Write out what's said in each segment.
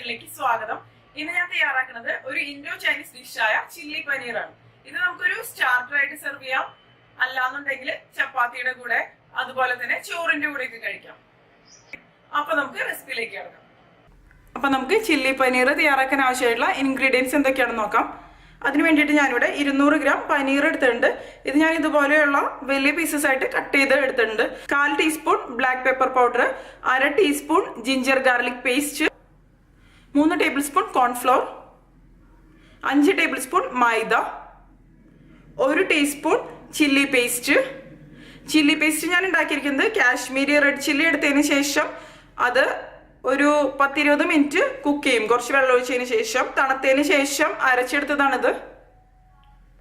ചാനലിലേക്ക് സ്വാഗതം. ഇന്ന് ഞാൻ തയ്യാറാക്കുന്നത് ഒരു ഇൻഡോ ചൈനീസ് ഡിഷായ ചില്ലി പനീർ ആണ്. ഇത് നമുക്കൊരു സ്റ്റാർട്ടർ ആയിട്ട് സെർവ് ചെയ്യാം, അല്ലാന്നുണ്ടെങ്കിൽ ചപ്പാത്തിയുടെ കൂടെ അതുപോലെ തന്നെ ചോറിന്റെ കൂടെ ഒക്കെ കഴിക്കാം. അപ്പൊ നമുക്ക് റെസിപ്പിയിലേക്ക് കിടക്കാം. അപ്പൊ നമുക്ക് ചില്ലി പനീർ തയ്യാറാക്കാൻ ആവശ്യമായിട്ടുള്ള ഇൻഗ്രീഡിയൻസ് എന്തൊക്കെയാണെന്ന് നോക്കാം. അതിന് വേണ്ടിയിട്ട് ഞാനിവിടെ 200 ഗ്രാം പനീർ എടുത്തിട്ടുണ്ട്. ഇത് ഞാൻ ഇതുപോലെയുള്ള വലിയ പീസസ് ആയിട്ട് കട്ട് ചെയ്ത് എടുത്തിട്ടുണ്ട്. 1/4 teaspoon black pepper powder, 1/2 teaspoon ginger garlic paste, 3 tablespoon cornflour, 5 tablespoon maida, 1 teaspoon chilli paste. Chilli paste ഞാൻ ഉണ്ടാക്കിയിരിക്കുന്നത് കാശ്മീരി റെഡ് ചില്ലി എടുത്തതിന് ശേഷം അത് ഒരു 10-20 മിനിറ്റ് കുക്ക് ചെയ്യും. കുറച്ച് വെള്ളം ഒഴിച്ചതിന് ശേഷം തണുത്തതിന് ശേഷം അരച്ചെടുത്തതാണിത്.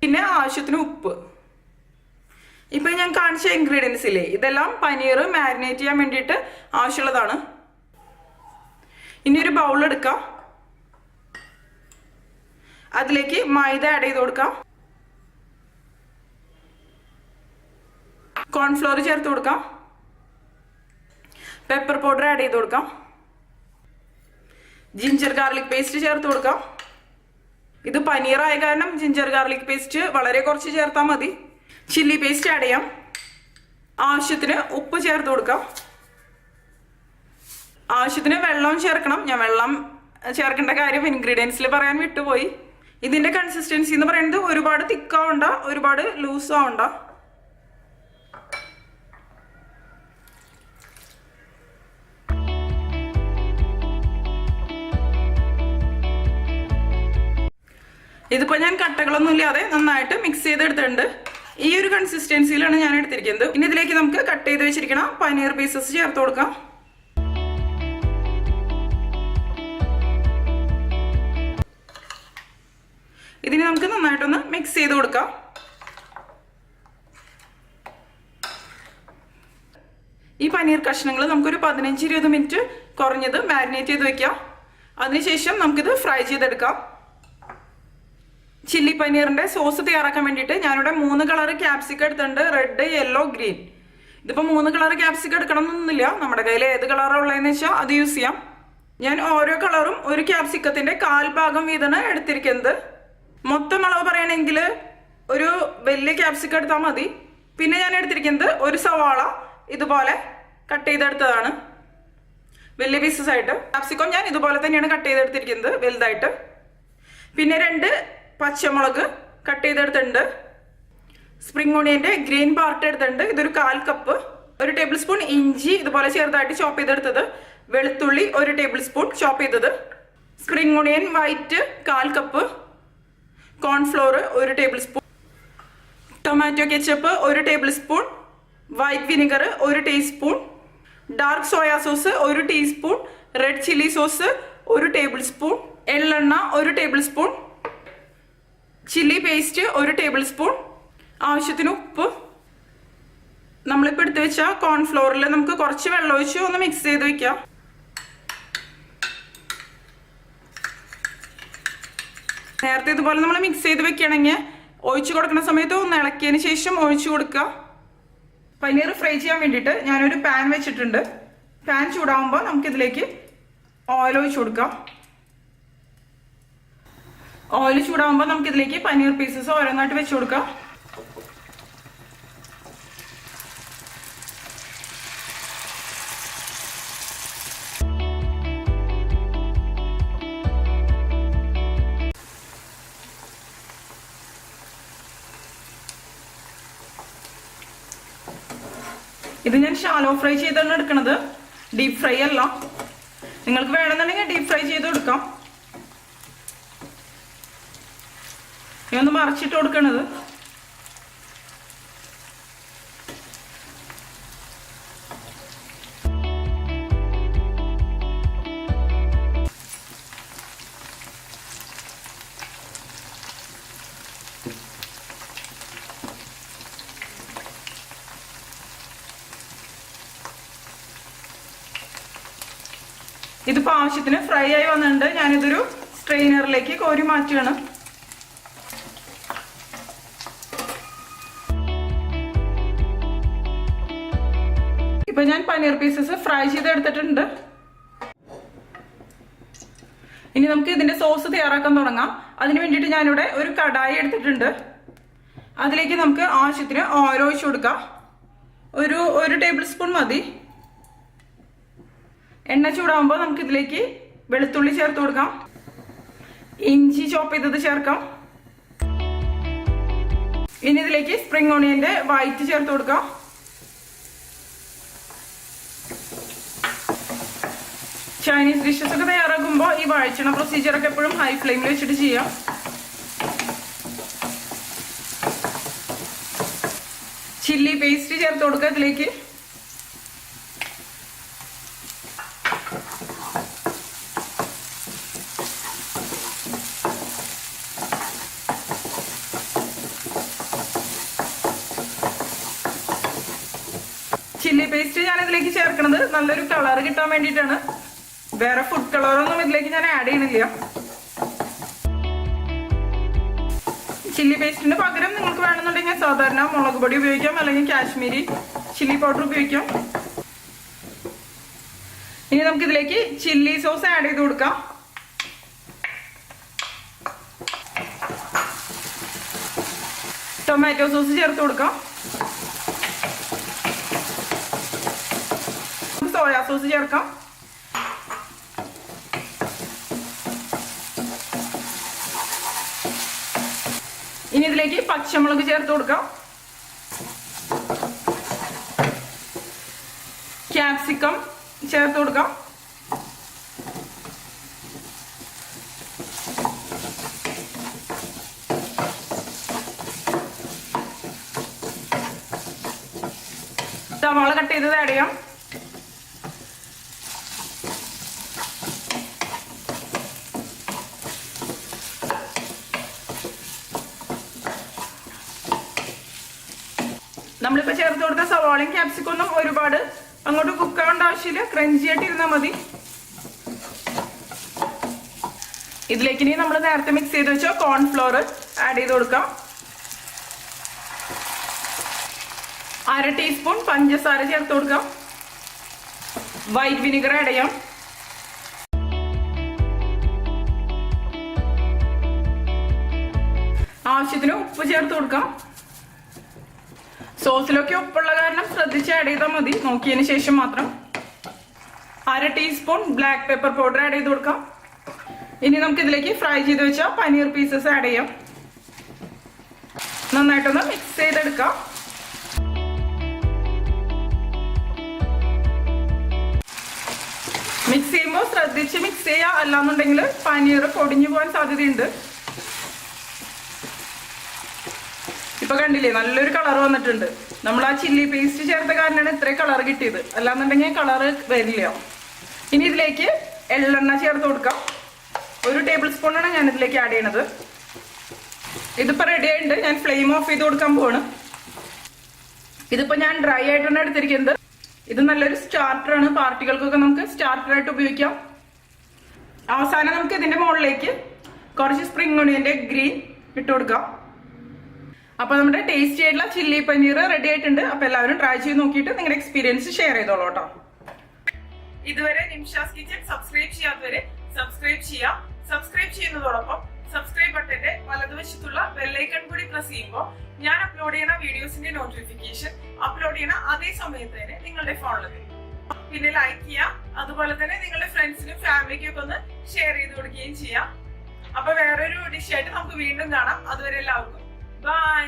പിന്നെ ആവശ്യത്തിന് ഉപ്പ്. ഇപ്പൊ ഞാൻ കാണിച്ച ഇൻഗ്രീഡിയൻസ് ഇല്ലേ, ഇതെല്ലാം പനീർ മാരിനേറ്റ് ചെയ്യാൻ വേണ്ടിയിട്ട് ആവശ്യമുള്ളതാണ്. ഇനി ഒരു ബൗൾ എടുക്കാം, അതിലേക്ക് മൈദ ആഡ് ചെയ്ത് കൊടുക്കാം, കോൺഫ്ലോർ ചേർത്ത് കൊടുക്കാം, പെപ്പർ പൗഡർ ആഡ് ചെയ്ത് കൊടുക്കാം, ജിഞ്ചർ ഗാർലിക് പേസ്റ്റ് ചേർത്ത് കൊടുക്കാം. ഇത് പനീറായ കാരണം ജിഞ്ചർ ഗാർലിക് പേസ്റ്റ് വളരെ കുറച്ച് ചേർത്താൽ മതി. ചില്ലി പേസ്റ്റ് ആഡ് ചെയ്യാം, ആവശ്യത്തിന് ഉപ്പ് ചേർത്ത് കൊടുക്കാം, ആവശ്യത്തിന് വെള്ളം ചേർക്കണം. ഞാൻ വെള്ളം ചേർക്കേണ്ട കാര്യം ഇൻഗ്രീഡിയൻസിൽ പറയാൻ വിട്ടുപോയി. ഇതിന്റെ കൺസിസ്റ്റൻസി എന്ന് പറയുന്നത് ഒരുപാട് തിക്കാവണ്ട, ഒരുപാട് ലൂസ് ആവണ്ട. ഇതിപ്പോ ഞാൻ കട്ടകളൊന്നും ഇല്ലാതെ നന്നായിട്ട് മിക്സ് ചെയ്തെടുത്തിട്ടുണ്ട്. ഈ ഒരു കൺസിസ്റ്റൻസിയിലാണ് ഞാൻ എടുത്തിരിക്കുന്നത്. ഇനി ഇതിലേക്ക് നമുക്ക് കട്ട് ചെയ്ത് വെച്ചിരിക്കണം പനീർ പീസസ് ചേർത്ത് കൊടുക്കാം. ഇതിന് നമുക്ക് നന്നായിട്ടൊന്ന് മിക്സ് ചെയ്ത് കൊടുക്കാം. ഈ പനീർ കഷ്ണങ്ങൾ നമുക്കൊരു 15-20 മിനിറ്റ് കുറഞ്ഞത് മാരിനേറ്റ് ചെയ്ത് വെക്കാം. അതിനുശേഷം നമുക്കിത് ഫ്രൈ ചെയ്തെടുക്കാം. ചില്ലി പനീറിന്റെ സോസ് തയ്യാറാക്കാൻ വേണ്ടിയിട്ട് ഞാനിവിടെ 3 കളർ ക്യാപ്സിക്കം എടുത്തിട്ടുണ്ട്, റെഡ്, യെല്ലോ, ഗ്രീൻ. ഇതിപ്പോ 3 കളർ ക്യാപ്സിക്കം എടുക്കണം എന്നൊന്നുമില്ല, നമ്മുടെ കയ്യിൽ ഏത് കളറാണ് ഉള്ളതെന്ന് വെച്ചാൽ അത് യൂസ് ചെയ്യാം. ഞാൻ ഓരോ കളറും ഒരു ക്യാപ്സിക്കത്തിന്റെ 1/4 ഭാഗം വീതമാണ് എടുത്തിരിക്കുന്നത്. മൊത്തം അളവ് പറയുകയാണെങ്കിൽ ഒരു വലിയ ക്യാപ്സിക്കം എടുത്താൽ മതി. പിന്നെ ഞാൻ എടുത്തിരിക്കുന്നത് ഒരു സവാള ഇതുപോലെ കട്ട് ചെയ്തെടുത്തതാണ്, വലിയ പീസസ് ആയിട്ട്. ക്യാപ്സിക്കം ഞാൻ ഇതുപോലെ തന്നെയാണ് കട്ട് ചെയ്തെടുത്തിരിക്കുന്നത് വലുതായിട്ട്. പിന്നെ 2 പച്ചമുളക് കട്ട് ചെയ്തെടുത്തിട്ടുണ്ട്. സ്പ്രിംഗ് ഓണിയന്റെ ഗ്രീൻ പാർട്ട് എടുത്തിട്ടുണ്ട്, ഇതൊരു 1/4 കപ്പ്. 1 ടേബിൾ സ്പൂൺ ഇഞ്ചി ഇതുപോലെ ചെറുതായിട്ട് ചോപ്പ് ചെയ്തെടുത്തത്, വെളുത്തുള്ളി 1 ടേബിൾ സ്പൂൺ ചോപ്പ് ചെയ്തത്, spring onion white 1/4 cup, cornflour 1 tablespoon, tomato ketchup 1 tablespoon, white vinegar 1 teaspoon, dark soya sauce 1 teaspoon, red chilli sauce 1 tablespoon, എള്ളെണ്ണ 1 tablespoon, chilli paste 1 tablespoon, ആവശ്യത്തിന് ഉപ്പ്. നമ്മളിപ്പോൾ എടുത്ത് വെച്ച കോൺഫ്ലോറിൽ നമുക്ക് കുറച്ച് വെള്ളം ഒഴിച്ച് ഒന്ന് മിക്സ് ചെയ്ത് വെക്കാം. നേരത്തെ ഇതുപോലെ നമ്മൾ മിക്സ് ചെയ്ത് വെക്കുകയാണെങ്കിൽ ഒഴിച്ചു കൊടുക്കുന്ന സമയത്ത് ഒന്ന് ഇളക്കിയതിന് ശേഷം ഒഴിച്ചു കൊടുക്കുക. പനീർ ഫ്രൈ ചെയ്യാൻ വേണ്ടിയിട്ട് ഞാനൊരു പാൻ വെച്ചിട്ടുണ്ട്. പാൻ ചൂടാകുമ്പോൾ നമുക്കിതിലേക്ക് ഓയിൽ ഒഴിച്ചു കൊടുക്കാം. ഓയിൽ ചൂടാകുമ്പോൾ നമുക്കിതിലേക്ക് പനീർ പീസസ് ഓരോന്നായിട്ട് വെച്ച് കൊടുക്കാം. ഇത് ഞാൻ ഷാലോ ഫ്രൈ ചെയ്താണ് എടുക്കുന്നത്, ഡീപ്പ് ഫ്രൈ അല്ല. നിങ്ങൾക്ക് വേണമെന്നുണ്ടെങ്കിൽ ഡീപ്പ് ഫ്രൈ ചെയ്ത് കൊടുക്കാം. ഒന്ന് മറിച്ചിട്ട് കൊടുക്കണത്. ഇതിപ്പോ ആവശ്യത്തിന് ഫ്രൈ ആയി വന്നിട്ടുണ്ട്. ഞാനിതൊരു സ്ട്രെയിനറിലേക്ക് കോരി മാറ്റുകയാണ്. ഇപ്പൊ ഞാൻ പനീർ പീസസ് ഫ്രൈ ചെയ്തെടുത്തിട്ടുണ്ട്. ഇനി നമുക്ക് ഇതിന്റെ സോസ് തയ്യാറാക്കാൻ തുടങ്ങാം. അതിന് വേണ്ടിയിട്ട് ഞാനിവിടെ ഒരു കടായി എടുത്തിട്ടുണ്ട്. അതിലേക്ക് നമുക്ക് ആവശ്യത്തിന് ഓയിൽ ഒഴിച്ചു കൊടുക്കാം. ഒരു ടേബിൾ സ്പൂൺ മതി. എണ്ണ ചൂടാകുമ്പോൾ നമുക്ക് ഇതിലേക്ക് വെളുത്തുള്ളി ചേർത്ത് കൊടുക്കാം. ഇഞ്ചി ചോപ്പ് ചെയ്തത് ചേർക്കാം. ഇനി ഇതിലേക്ക് സ്പ്രിംഗ് ഓണിയന്റെ വൈറ്റ് ചേർത്ത് കൊടുക്കാം. ചൈനീസ് ഡിഷസ് ഒക്കെ തയ്യാറാക്കുമ്പോൾ ഈ വഴച്ചണ പ്രൊസീജിയർ ഒക്കെ എപ്പോഴും ഹൈ ഫ്ലെയിമിൽ വെച്ചിട്ട് ചെയ്യാം. ചില്ലി പേസ്റ്റ് ചേർത്ത് കൊടുക്കുക ഇതിലേക്ക്. ചില്ലി പേസ്റ്റ് ഞാൻ ഇതിലേക്ക് ചേർക്കുന്നത് നല്ലൊരു കളർ കിട്ടാൻ വേണ്ടിയിട്ടാണ്. വേറെ ഫുഡ് കളറൊന്നും ഇതിലേക്ക് ഞാൻ ആഡ് ചെയ്യണില്ല. ചില്ലി പേസ്റ്റിന് പകരം നിങ്ങൾക്ക് വേണമെന്നുണ്ടെങ്കിൽ സാധാരണ മുളക് പൊടി ഉപയോഗിക്കാം, അല്ലെങ്കിൽ കാശ്മീരി ചില്ലി പൗഡർ ഉപയോഗിക്കാം. ഇനി നമുക്ക് ഇതിലേക്ക് ചില്ലി സോസ് ആഡ് ചെയ്ത് കൊടുക്കാം. ടൊമാറ്റോ സോസ് ചേർത്ത് കൊടുക്കാം. സോയാ സോസ് ചേർക്കാം. ഇനി ഇതിലേക്ക് പച്ചമുളക് ചേർത്ത് കൊടുക്കാം. ക്യാപ്സിക്കം ചേർത്ത് കൊടുക്കാം. സവാള കട്ട് ചെയ്തത് ആഡ് ചെയ്യാം. നമ്മളിപ്പോ ചേർത്ത് കൊടുത്ത സവാളയും ക്യാപ്സിക്കും ഒന്നും ഒരുപാട് അങ്ങോട്ട് കുക്ക് ആവേണ്ട ആവശ്യമില്ല. ക്രഞ്ചി ആയിട്ട് ഇരുന്നാൽ മതി. ഇതിലേക്ക് ഇനി നമ്മൾ നേരത്തെ മിക്സ് ചെയ്ത് വെച്ച കോൺഫ്ലോർ ആഡ് ചെയ്ത് കൊടുക്കാം. 1/2 ടീസ്പൂൺ പഞ്ചസാര ചേർത്ത് കൊടുക്കാം. വൈറ്റ് വിനിഗർ ആഡ് ചെയ്യാം. ആവശ്യത്തിന് ഉപ്പ് ചേർത്ത് കൊടുക്കാം. സോസിലൊക്കെ ഉപ്പുള്ള കാരണം ശ്രദ്ധിച്ച് ആഡ് ചെയ്താൽ മതി, നോക്കിയതിന് ശേഷം മാത്രം. 1/2 teaspoon black pepper powder add ചെയ്ത് കൊടുക്കാം. ഇനി നമുക്ക് ഇതിലേക്ക് ഫ്രൈ ചെയ്ത് വെച്ച പനീർ പീസസ് ആഡ് ചെയ്യാം. നന്നായിട്ടൊന്ന് മിക്സ് ചെയ്തെടുക്കാം. മിക്സ് ചെയ്യുമ്പോൾ ശ്രദ്ധിച്ച് മിക്സ് ചെയ്യുക, അല്ലാന്നുണ്ടെങ്കിൽ പനീർ പൊടിഞ്ഞു പോകാൻ സാധ്യതയുണ്ട്. ഇപ്പൊ കണ്ടില്ലേ, നല്ലൊരു കളർ വന്നിട്ടുണ്ട്. നമ്മൾ ആ ചില്ലി പേസ്റ്റ് ചേർത്ത കാരണമാണ് ഇത്രയും കളർ കിട്ടിയത്, അല്ലാന്നുണ്ടെങ്കിൽ കളർ വരില്ല. ഇനി ഇതിലേക്ക് എള്ളെണ്ണ ചേർത്ത് കൊടുക്കാം. 1 ടേബിൾ സ്പൂണാണ് ഞാൻ ഇതിലേക്ക് ആഡ് ചെയ്യണത്. ഇതിപ്പോ റെഡി ആയിട്ടുണ്ട്. ഞാൻ ഫ്ലെയിം ഓഫ് ചെയ്ത് കൊടുക്കാൻ പോവാണ്. ഇതിപ്പോ ഞാൻ ഡ്രൈ ആയിട്ടാണ് എടുത്തിരിക്കുന്നത്. ഇത് നല്ലൊരു സ്റ്റാർട്ടറാണ്. പാർട്ടികൾക്കൊക്കെ നമുക്ക് സ്റ്റാർട്ടറായിട്ട് ഉപയോഗിക്കാം. അവസാനം നമുക്ക് ഇതിന്റെ മുകളിലേക്ക് കുറച്ച് സ്പ്രിംഗ് ഓണിയന്റെ ഗ്രീൻ ഇട്ട് കൊടുക്കാം. അപ്പൊ നമ്മുടെ ടേസ്റ്റി ആയിട്ടുള്ള ചില്ലി പനീർ റെഡി ആയിട്ടുണ്ട്. അപ്പൊ എല്ലാവരും ട്രൈ ചെയ്ത് നോക്കിയിട്ട് നിങ്ങളുടെ എക്സ്പീരിയൻസ് ഷെയർ ചെയ്തോളൂ കേട്ടോ. ഇതുവരെ നിംഷാസ് കിച്ചൺ സബ്സ്ക്രൈബ് ചെയ്യാത്തവരെ സബ്സ്ക്രൈബ് ചെയ്യാം. സബ്സ്ക്രൈബ് ചെയ്യുന്നതോടൊപ്പം സബ്സ്ക്രൈബ് ബട്ടന്റെ വലതുവശത്തുള്ള ബെല്ലൈക്കൺ കൂടി പ്രസ് ചെയ്യുമ്പോൾ ഞാൻ അപ്ലോഡ് ചെയ്യുന്ന വീഡിയോസിന്റെ നോട്ടിഫിക്കേഷൻ അപ്ലോഡ് ചെയ്യുന്ന അതേ സമയത്ത് തന്നെ നിങ്ങളുടെ ഫോണിൽ പിന്നെ ലൈക്ക് ചെയ്യാം. അതുപോലെ തന്നെ നിങ്ങളുടെ ഫ്രണ്ട്സിനും ഫാമിലിക്കും ഒക്കെ ഒന്ന് ഷെയർ ചെയ്ത് കൊടുക്കുകയും ചെയ്യാം. അപ്പൊ വേറൊരു ഡിഷായിട്ട് നമുക്ക് വീണ്ടും കാണാം. അതുവരെ എല്ലാവർക്കും ബൈ.